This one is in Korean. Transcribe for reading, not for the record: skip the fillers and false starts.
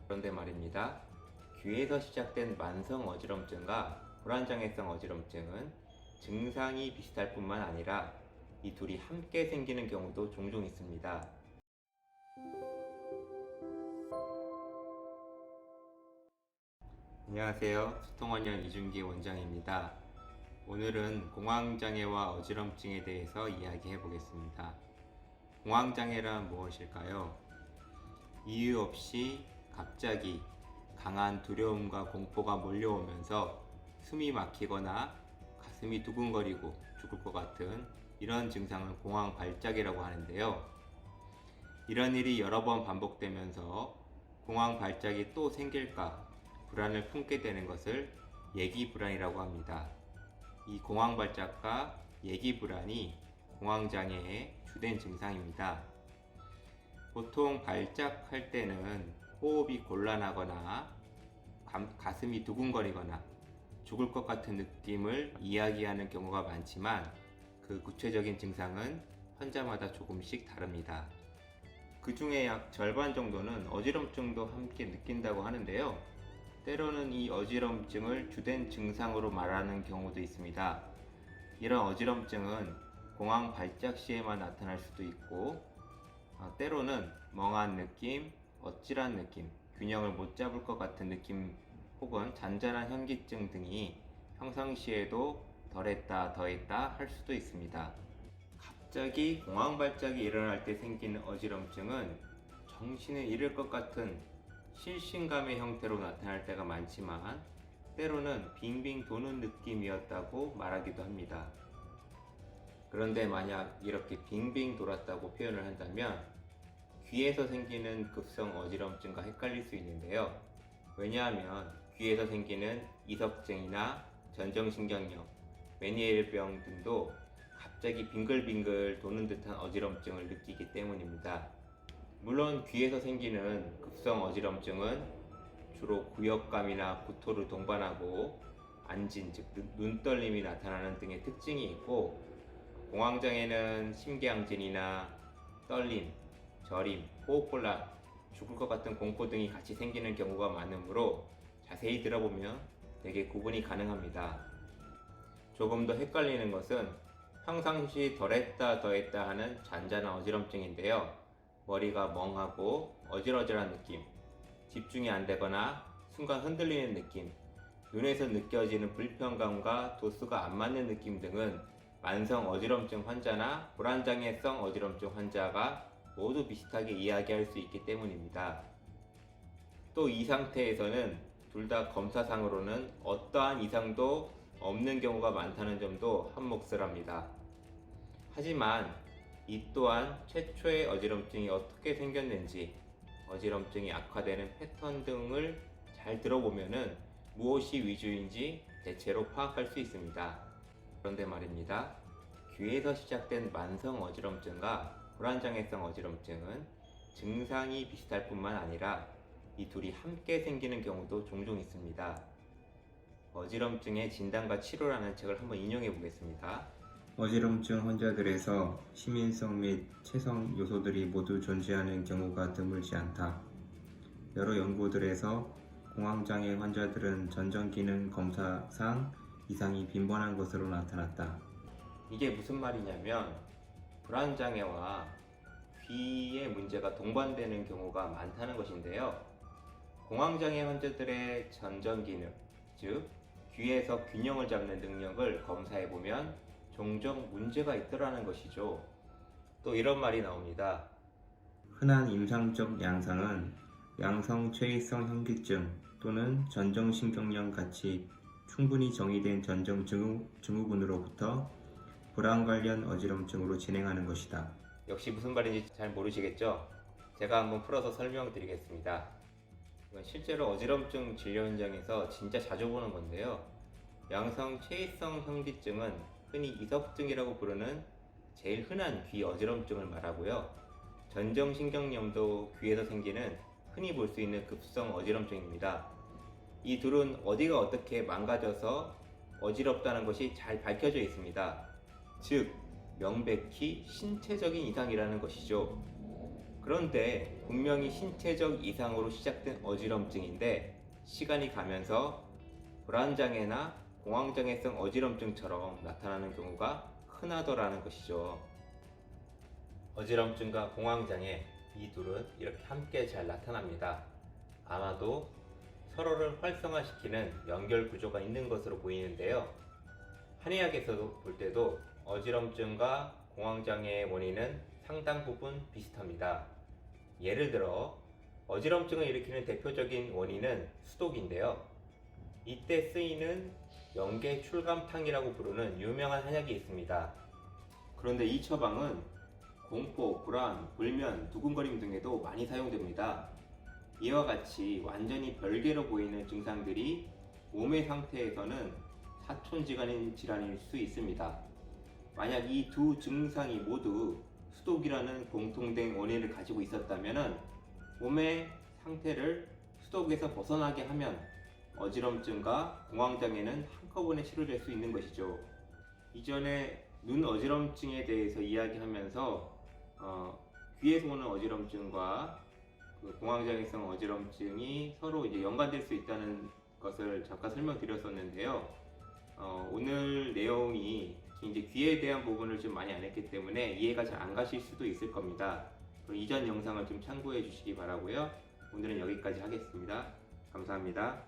그런데 말입니다. 귀에서 시작된 만성 어지럼증과 불안장애성 어지럼증은 증상이 비슷할 뿐만 아니라 이 둘이 함께 생기는 경우도 종종 있습니다. 안녕하세요. 소통원년 이준기 원장입니다. 오늘은 공황장애와 어지럼증에 대해서 이야기해 보겠습니다. 공황장애란 무엇일까요? 이유 없이 갑자기 강한 두려움과 공포가 몰려오면서 숨이 막히거나 가슴이 두근거리고 죽을 것 같은 이런 증상을 공황 발작이라고 하는데요. 이런 일이 여러 번 반복되면서 공황 발작이 또 생길까 불안을 품게 되는 것을 예기불안이라고 합니다. 이 공황 발작과 예기불안이 공황장애의 주된 증상입니다. 보통 발작할 때는 호흡이 곤란하거나 가슴이 두근거리거나 죽을 것 같은 느낌을 이야기하는 경우가 많지만 그 구체적인 증상은 환자마다 조금씩 다릅니다. 그 중에 약 절반 정도는 어지럼증도 함께 느낀다고 하는데요. 때로는 이 어지럼증을 주된 증상으로 말하는 경우도 있습니다. 이런 어지럼증은 공황 발작 시에만 나타날 수도 있고 때로는 멍한 느낌, 어찔한 느낌, 균형을 못 잡을 것 같은 느낌 혹은 잔잔한 현기증 등이 평상시에도 덜했다 더했다 할 수도 있습니다. 갑자기 공황 발작이 일어날 때 생기는 어지럼증은 정신을 잃을 것 같은 실신감의 형태로 나타날 때가 많지만 때로는 빙빙 도는 느낌이었다고 말하기도 합니다. 그런데 만약 이렇게 빙빙 돌았다고 표현을 한다면 귀에서 생기는 급성 어지럼증과 헷갈릴 수 있는데요. 왜냐하면 귀에서 생기는 이석증이나 전정신경염, 메니에르병 등도 갑자기 빙글빙글 도는 듯한 어지럼증을 느끼기 때문입니다. 물론 귀에서 생기는 급성 어지럼증은 주로 구역감이나 구토를 동반하고 안진, 즉 눈떨림이 나타나는 등의 특징이 있고 공황장애는 심계항진이나 떨림, 저림, 호흡곤란, 죽을 것 같은 공포 등이 같이 생기는 경우가 많으므로 자세히 들어보면 되게 구분이 가능합니다. 조금 더 헷갈리는 것은 평상시 덜했다 더했다 하는 잔잔한 어지럼증인데요. 머리가 멍하고 어질어질한 느낌, 집중이 안 되거나 순간 흔들리는 느낌, 눈에서 느껴지는 불편감과 도수가 안 맞는 느낌 등은 만성 어지럼증 환자나 불안장애성 어지럼증 환자가 모두 비슷하게 이야기할 수 있기 때문입니다. 또 이 상태에서는 둘 다 검사상으로는 어떠한 이상도 없는 경우가 많다는 점도 한몫을 합니다. 하지만 이 또한 최초의 어지럼증이 어떻게 생겼는지, 어지럼증이 악화되는 패턴 등을 잘 들어보면 무엇이 위주인지 대체로 파악할 수 있습니다. 그런데 말입니다. 귀에서 시작된 만성 어지럼증과 불안장애성 어지럼증은 증상이 비슷할 뿐만 아니라 이 둘이 함께 생기는 경우도 종종 있습니다. 어지럼증의 진단과 치료라는 책을 한번 인용해 보겠습니다. 어지럼증 환자들에서 시민성 및 체성 요소들이 모두 존재하는 경우가 드물지 않다. 여러 연구들에서 공황장애 환자들은 전정기능 검사상 이상이 빈번한 것으로 나타났다. 이게 무슨 말이냐면 불안장애와 귀의 문제가 동반되는 경우가 많다는 것인데요. 공황장애 환자들의 전정기능, 즉 귀에서 균형을 잡는 능력을 검사해보면 종종 문제가 있더라는 것이죠. 또 이런 말이 나옵니다. 흔한 임상적 양상은 양성 퇴위성 현기증 또는 전정신경염 같이 충분히 정의된 전정 증후군으로부터 불안 관련 어지럼증으로 진행하는 것이다. 역시 무슨 말인지 잘 모르시겠죠? 제가 한번 풀어서 설명드리겠습니다. 이건 실제로 어지럼증 진료 현장에서 진짜 자주 보는 건데요. 양성 퇴위성 현기증은 흔히 이석증이라고 부르는 제일 흔한 귀 어지럼증을 말하고요. 전정신경염도 귀에서 생기는 흔히 볼 수 있는 급성 어지럼증입니다. 이 둘은 어디가 어떻게 망가져서 어지럽다는 것이 잘 밝혀져 있습니다. 즉, 명백히 신체적인 이상이라는 것이죠. 그런데 분명히 신체적 이상으로 시작된 어지럼증인데 시간이 가면서 불안장애나 공황장애성 어지럼증처럼 나타나는 경우가 흔하더라는 것이죠. 어지럼증과 공황장애 이 둘은 이렇게 함께 잘 나타납니다. 아마도 서로를 활성화시키는 연결 구조가 있는 것으로 보이는데요. 한의학에서도 볼 때도 어지럼증과 공황장애의 원인은 상당 부분 비슷합니다. 예를 들어 어지럼증을 일으키는 대표적인 원인은 수독인데요. 이때 쓰이는 영계 출감탕이라고 부르는 유명한 한약이 있습니다. 그런데 이 처방은 공포, 불안, 불면, 두근거림 등에도 많이 사용됩니다. 이와 같이 완전히 별개로 보이는 증상들이 몸의 상태에서는 사촌지간인 질환일 수 있습니다. 만약 이 두 증상이 모두 수독이라는 공통된 원인을 가지고 있었다면 몸의 상태를 수독에서 벗어나게 하면 어지럼증과 공황장애는 한꺼번에 치료될 수 있는 것이죠. 이전에 눈 어지럼증에 대해서 이야기하면서 귀에서 오는 어지럼증과 공황장애성 어지럼증이 서로 이제 연관될 수 있다는 것을 잠깐 설명드렸었는데요. 오늘 내용이 이제 귀에 대한 부분을 좀 많이 안 했기 때문에 이해가 잘 안 가실 수도 있을 겁니다. 그럼 이전 영상을 좀 참고해 주시기 바라고요. 오늘은 여기까지 하겠습니다. 감사합니다.